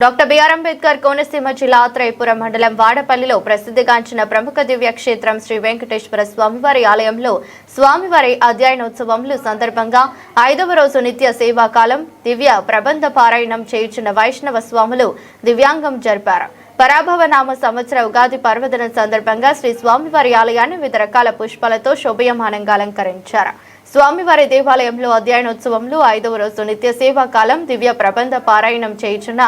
Doctor BR Ambedkar Konaseema జిల్లా ఆత్రేయపురం మండలం వాడపల్లిలో ప్రసిద్ధిగాంచిన ప్రముఖ దివ్య క్షేత్రం శ్రీ వెంకటేశ్వర స్వామివారి ఆలయంలో స్వామివారి అధ్యయనోత్సవములు సందర్భంగా 5వ రోజు నిత్య సేవాకాలం దివ్య ప్రబంధ పారాయణం చేయుచున్న వైష్ణవ స్వాములు దివ్యాంగం జరిపారు. పరాభవ నామ సంవత్సర ఉగాది పర్వదినం సందర్భంగా శ్రీ స్వామివారి ఆలయాన్ని వివిధ రకాల పుష్పాలతో శోభయమానంగా అలంకరించారు. స్వామివారి దేవాలయంలో అధ్యయనోత్సవంలో 5వ రోజు నిత్య సేవాకాలం దివ్య ప్రబంధ పారాయణం చేయుచున్న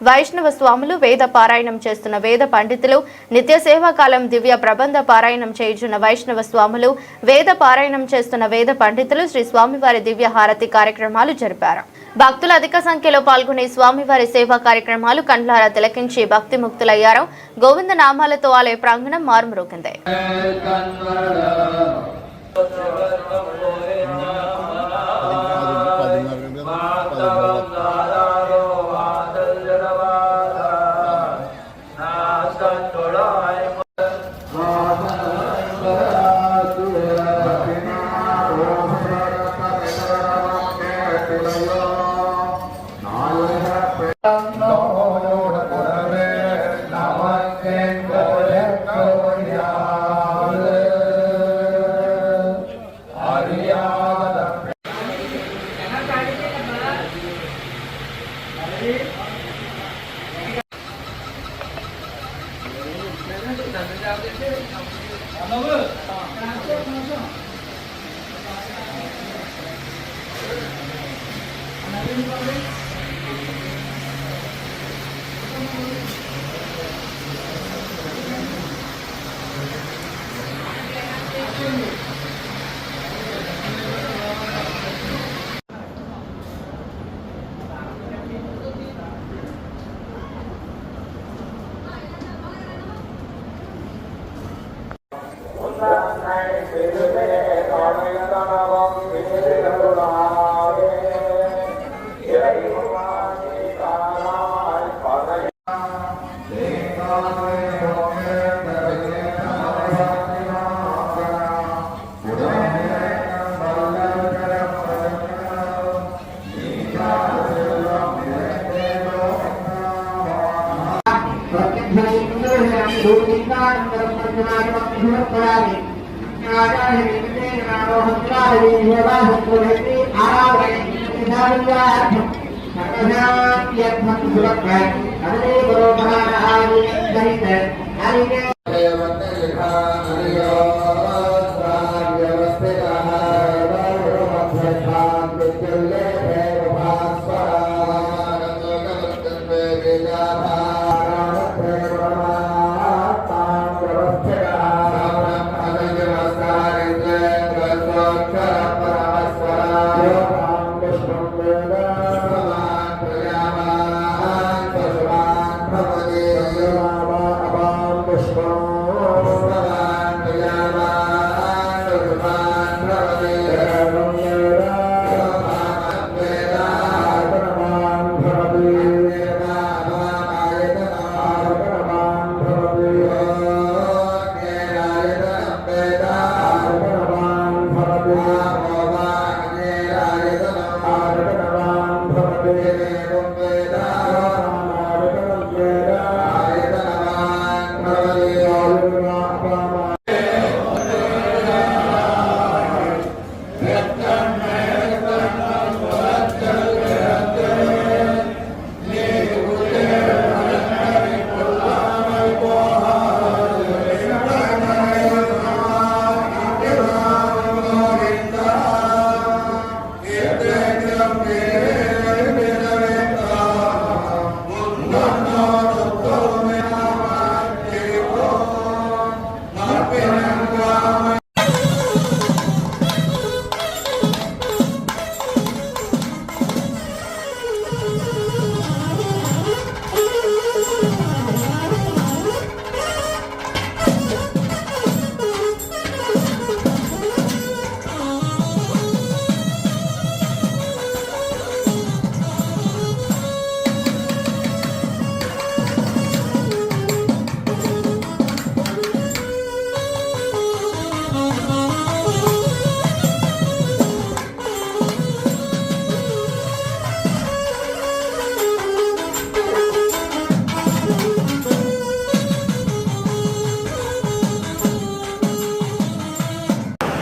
వైష్ణవ స్వాములు, వేద పారాయణం చేస్తున్న వేద పండితులు, నిత్య సేవాకాలం దివ్య ప్రబంధ పారాయణం చేయుచున్న వైష్ణవ స్వాములు, వేద పారాయణం చేస్తున్న వేద పండితులు శ్రీ స్వామివారి దివ్య హారతి కార్యక్రమాలు జరిపారు. భక్తులు అధిక సంఖ్యలో పాల్గొనే స్వామివారి సేవా కార్యక్రమాలు కండ్లారా తిలకించి భక్తి ముక్తులయ్యారు. గోవింద నామాలతో ఆలయ ప్రాంగణం మారుమ్రోగింది.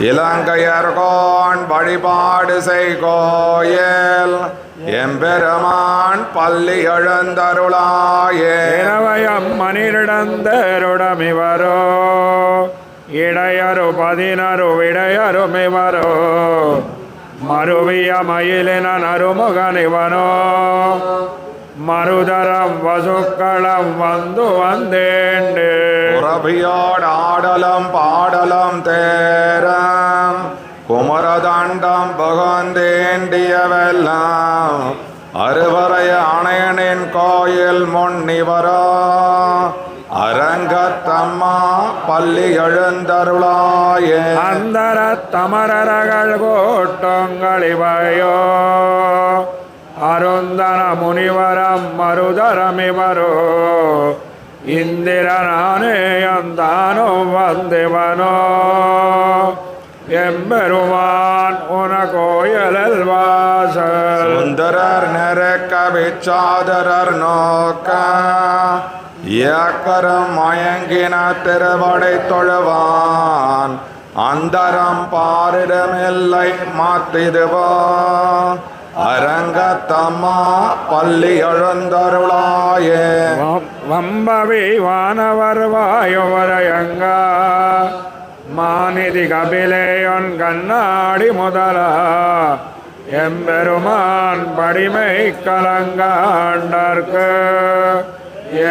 இலங்கையர்கோன் வழிபாடு செய்கோயில் எம்பெருமான் பள்ளி எழுந்தருளாயே இரவயம் மணிடந்தருடமிவரோ இடையரு பதினரு விடையருமிவரோ மருவிய மயிலின நறுமுகனிவனோ மருதரம் வசுக்களம் வந்து வந்தேண்டு உறவியோடு ஆடலம் பாடலம் தேரம் குமரதண்டம் புகந்தேண்டியவெல்லாம் அறுவரைய அணையனின் கோயில் முன்னிவரோ அரங்கத்தம்மா பள்ளி எழுந்தருளாயே அந்தர தமரர்கள் கோட்டங்களிவையோ அருந்தன முனிவரம் மருதரமிவரோ இந்திரனானே அந்தானும் வந்திவனோ எம்பெருமான் உன கோயிலில் வாசல் சுந்தரர் நெருக்க விச்சாதரர் நோக்க இயக்கரம் மயங்கின திருவடை தொழுவான் அந்தரம் பாரிடமில்லை மாற்றிடுவோ அரங்கத்தம்மா பள்ளி எழுந்தருளாயே வம்பவி வானவர் வாயுவரையங்க மாநிதி கபிலேயொன் கண்ணாடி முதலா எம்பெருமான் படிமை கலங்காண்டற்கு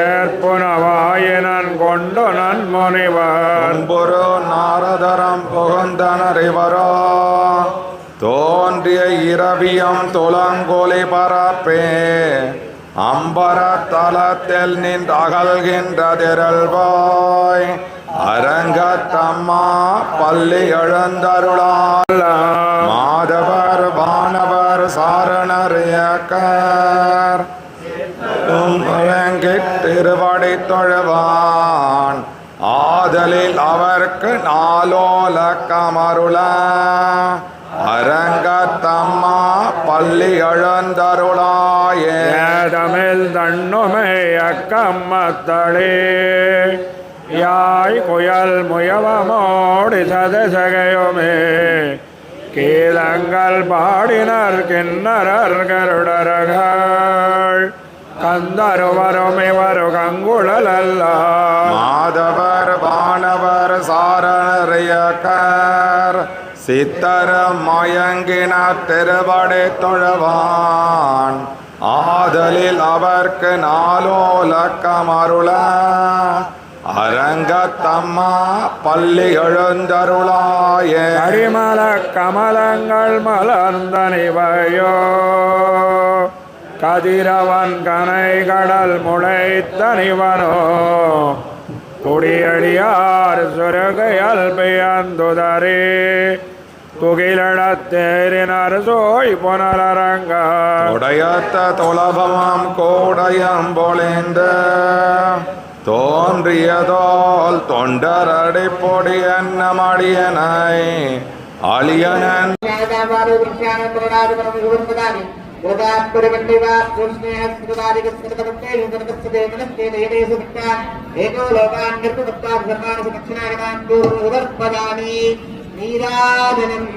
ஏற்புனவாயினன் கொண்டு நன்முனிவர் பொரு நாரதரம் புகுந்தனறிவரோ தோன்றிய இரவியம் துலங்கொலி பரப்பே அம்பர தலத்தில் நின்று அகல்கின்ற திரள்வாய் அரங்கத்தம்மா பள்ளி எழுந்தருளால் மாதவர் வானவர் சாரணரியக்கர் திருவடி தொழுவான் ஆதலில் அவர்க்கு நாலோல கமருள அரங்கத்தம்மா பள்ளி எழுந்தருளாயே தமிழ் தண்ணுமை அக்கம்மத்தளே யாய் குயல் முயவமோடி சதசகையுமே கீழங்கள் பாடினர் கிண்ணரர் கருடர்கள் கந்தருவருமிவரு கங்குழலல்ல மாதவர் வானவர் சாரணரியக்கர் சித்தர மயங்கின திருவடை தொழவான் ஆதலில் அவர்க்கு நாலோலக்கமருள அரங்கத்தம்மா பள்ளி எழுந்தருளாயே அரிமல கமலங்கள் மலர்ந்தனிவையோ கதிரவன் கனை கடல் முளைத்தனிவனோ குடியடியார் சுருகையல் பெயர்ந்துதரே துகிலடத்தேரினர் சோய் புனரரங்க உடையத்த துலபமாம் கோடயம் பொழிந்த தோன்றியதோல் தொண்டரடி பொடி என்ன மடியனை அழியனன் நீராஜனம்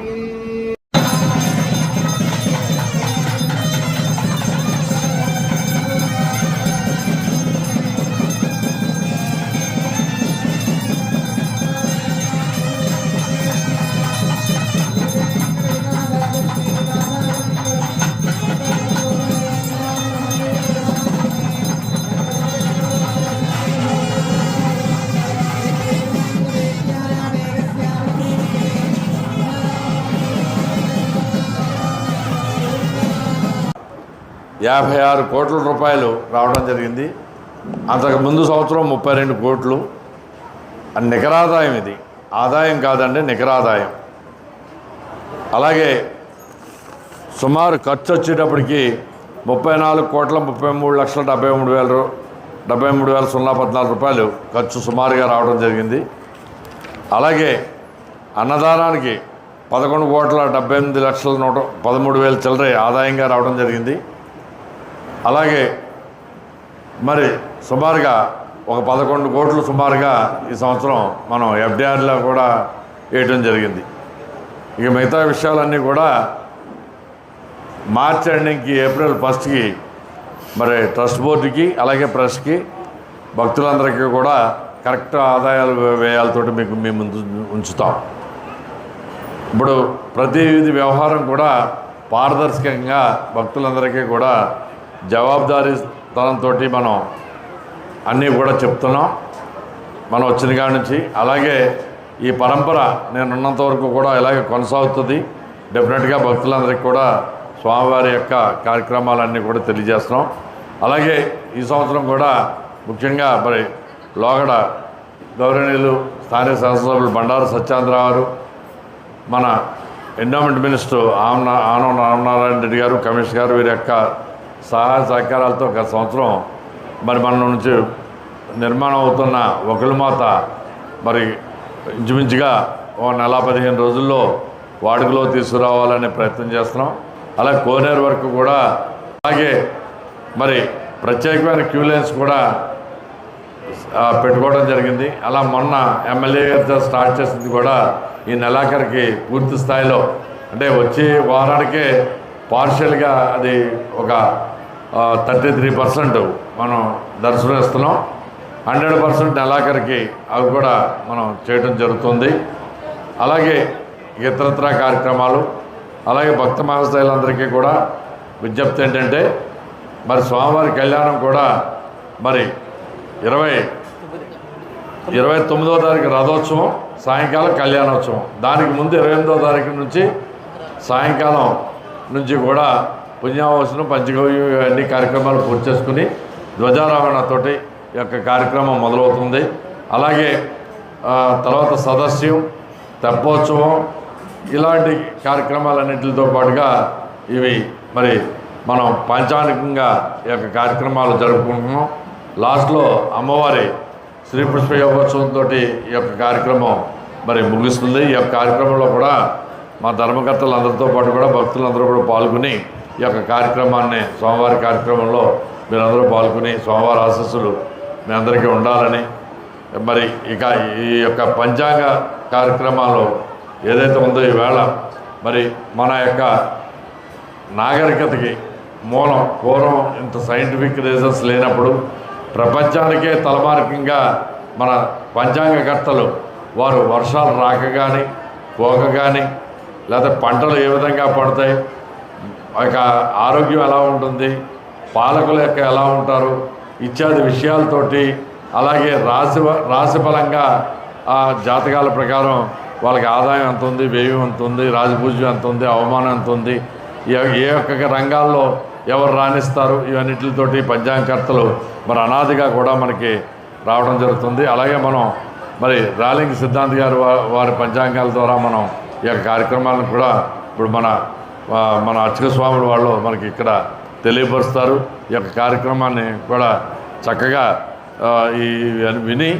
యాభై 56 కోట్ల రూపాయలు రావడం జరిగింది. అంతకుముందు సంవత్సరం 32 కోట్లు. నికరాదాయం ఇది, ఆదాయం కాదండి, నికరాదాయం. అలాగే సుమారు ఖర్చు వచ్చేటప్పటికి 34,33,73,014 రూపాయలు ఖర్చు సుమారుగా రావడం జరిగింది. అలాగే అన్నదానానికి 11,78,13,000 చిల్లర ఆదాయంగా రావడం జరిగింది. అలాగే మరి సుమారుగా ఒక 11 కోట్లు సుమారుగా ఈ సంవత్సరం మనం ఎఫ్డిఆర్లో కూడా వేయటం జరిగింది. ఇక మిగతా విషయాలన్నీ కూడా మార్చ్ ఎండింగ్కి ఏప్రిల్ 1కి మరి ట్రస్ట్ బోర్డుకి అలాగే ప్రెస్కి భక్తులందరికీ కూడా కరెక్ట్ ఆదాయాలు వ్యయాలతోటి మేము ముందు ఉంచుతాం. ఇప్పుడు ప్రతి వ్యవహారం కూడా పారదర్శకంగా భక్తులందరికీ కూడా జవాబుదారీతనంతో మనం అన్నీ కూడా చెప్తున్నాం మనం వచ్చిన కాడి నుంచి. అలాగే ఈ పరంపర నేను ఉన్నంత వరకు కూడా ఇలాగే కొనసాగుతుంది. డెఫినెట్గా భక్తులందరికీ కూడా స్వామివారి యొక్క కార్యక్రమాలన్నీ కూడా తెలియజేస్తున్నాం. అలాగే ఈ సంవత్సరం కూడా ముఖ్యంగా మరి లోగడ గౌరవనీయులు స్థానిక శాసనసభ్యులు బండారు సత్యేంద్రరావు గారు, మన ఎండోమెంట్ మినిస్టర్ ఆనం రామనారాయణ రెడ్డి గారు, కమిషనర్ గారు వీరి యొక్క సహాయ సహకారాలతో గత సంవత్సరం మరి మన నుంచి నిర్మాణం అవుతున్న ఒకలుమాత మరి ఇంచుమించుగా ఓ 15 రోజుల్లో వాడుకలో తీసుకురావాలనే ప్రయత్నం చేస్తున్నాం. అలాగే కోనేరు వరకు కూడా అలాగే మరి ప్రత్యేకమైన క్యూ లైన్స్ కూడా పెట్టుకోవడం జరిగింది. అలా మొన్న ఎమ్మెల్యే గారితో స్టార్ట్ చేసింది కూడా ఈ నెలాఖరికి పూర్తి స్థాయిలో అంటే వచ్చే వారానికే పార్షియల్గా అది ఒక 33% మనం దర్శనం ఇస్తున్నాం. 100% నెలాఖరికి అవి కూడా మనం చేయడం జరుగుతుంది. అలాగే ఇతరత్ర కార్యక్రమాలు అలాగే భక్త మహాశయులందరికీ కూడా విజ్ఞప్తి ఏంటంటే మరి స్వామివారి కళ్యాణం కూడా మరి 29వ తారీఖు రథోత్సవం, సాయంకాలం కళ్యాణోత్సవం. దానికి ముందు 28వ తారీఖు నుంచి సాయంకాలం నుంచి కూడా పుణ్యావసనం పంచగవ్యం అన్ని కార్యక్రమాలు పూర్తి చేసుకుని ధ్వజారోహణతోటి ఈ యొక్క కార్యక్రమం మొదలవుతుంది. అలాగే తర్వాత సదస్యం, తెప్పోత్సవం ఇలాంటి కార్యక్రమాలన్నింటితో పాటుగా ఇవి మరి మనం పంచాంగికంగా ఈ యొక్క కార్యక్రమాలు జరుపుకుంటున్నాం. లాస్ట్లో అమ్మవారి శ్రీ పుష్ప యోగోత్సవంతో ఈ యొక్క కార్యక్రమం మరి ముగుస్తుంది. ఈ యొక్క కార్యక్రమంలో కూడా మా ధర్మకర్తలందరితో పాటు కూడా భక్తులందరూ కూడా పాల్గొని ఈ యొక్క కార్యక్రమాన్ని స్వామివారి కార్యక్రమంలో మీరందరూ పాల్గొని స్వామివారి ఆశీస్సులు మీ అందరికీ ఉండాలని మరి ఇక ఈ యొక్క పంచాంగ కార్యక్రమాలు ఏదైతే ఉందో ఈవేళ మరి మన యొక్క నాగరికతకి మూలం పూర్వం ఇంత సైంటిఫిక్ రీజన్స్ లేనప్పుడు ప్రపంచానికే తలమార్గంగా మన పంచాంగకర్తలు వారు వర్షాలు రాక కానీ పోక కానీ లేదా పంటలు ఏ విధంగా పడతాయి, ఇక ఆరోగ్యం ఎలా ఉంటుంది, పాలకుల యొక్క ఎలా ఉంటారు ఇత్యాది విషయాలతోటి అలాగే రాశిఫలంగా ఆ జాతకాల ప్రకారం వాళ్ళకి ఆదాయం ఎంత ఉంది, వ్యయం ఎంత ఉంది, రాజపూజ్యం ఎంత ఉంది, అవమానం ఎంత ఉంది, ఏ ఒక్క రంగాల్లో ఎవరు రాణిస్తారు ఇవన్నిటితోటి పంచాంగకర్తలు మరి అనాదిగా కూడా మనకి రావడం జరుగుతుంది. అలాగే మనం మరి రాలింగ్ సిద్ధాంత్ గారు వారి పంచాంగాల ద్వారా మనం ఈ యొక్క కార్యక్రమాలను కూడా ఇప్పుడు మన అర్చక స్వాముల వాళ్ళు మనకి ఇక్కడ తెలియపరుస్తారు. ఈ యొక్క కార్యక్రమాన్ని కూడా చక్కగా ఈ విని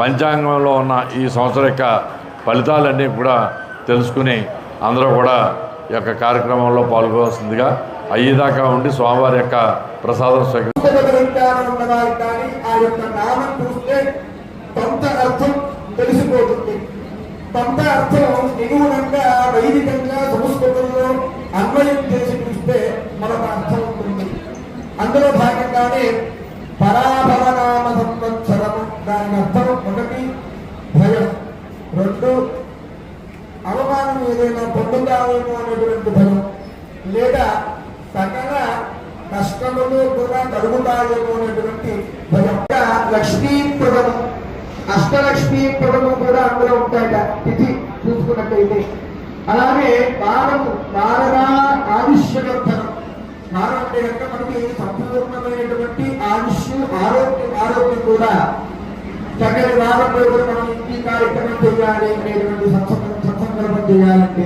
పంచాంగంలో ఉన్న ఈ సంవత్సరం యొక్క ఫలితాలన్నీ కూడా తెలుసుకుని అందరూ కూడా ఈ యొక్క కార్యక్రమంలో పాల్గొవలసిందిగా అయ్యేదాకా ఉండి స్వామివారి యొక్క ప్రసాదం తెలిసిపోతుంది. కొంత అర్థం నిగూఢంగా వైదికంగా సంస్కృతంలో అన్వయం చేసి చూస్తే మరొక అర్థం ఉంటుంది. అందులో భాగంగానే పరాభవనామ సంవత్సరము దాని అర్థం 1 భయం, 2 అవమానం ఏదైనా పొందుతామేమో అనేటువంటి భయం, లేదా సకల కష్టములు కూడా కలుగుతాయేమో అనేటువంటి భయం. లక్ష్మీప్రదము, అష్టలక్ష్మీప్రదము కూడా అందులో ఉంటాయట తిథి చూసుకున్నట్టయితే. అలాగే వారము వారగా ఆయుష్యవర్ధనం, వారం అంటే కనుక మనకి సంపూర్ణమైనటువంటి ఆయుష్యం ఆరోగ్యం కూడా చక్కని వారంలో కూడా మనం ఈ కార్యక్రమం చేయాలి అనేటువంటి సత్సంకల్పం చేయాలంటే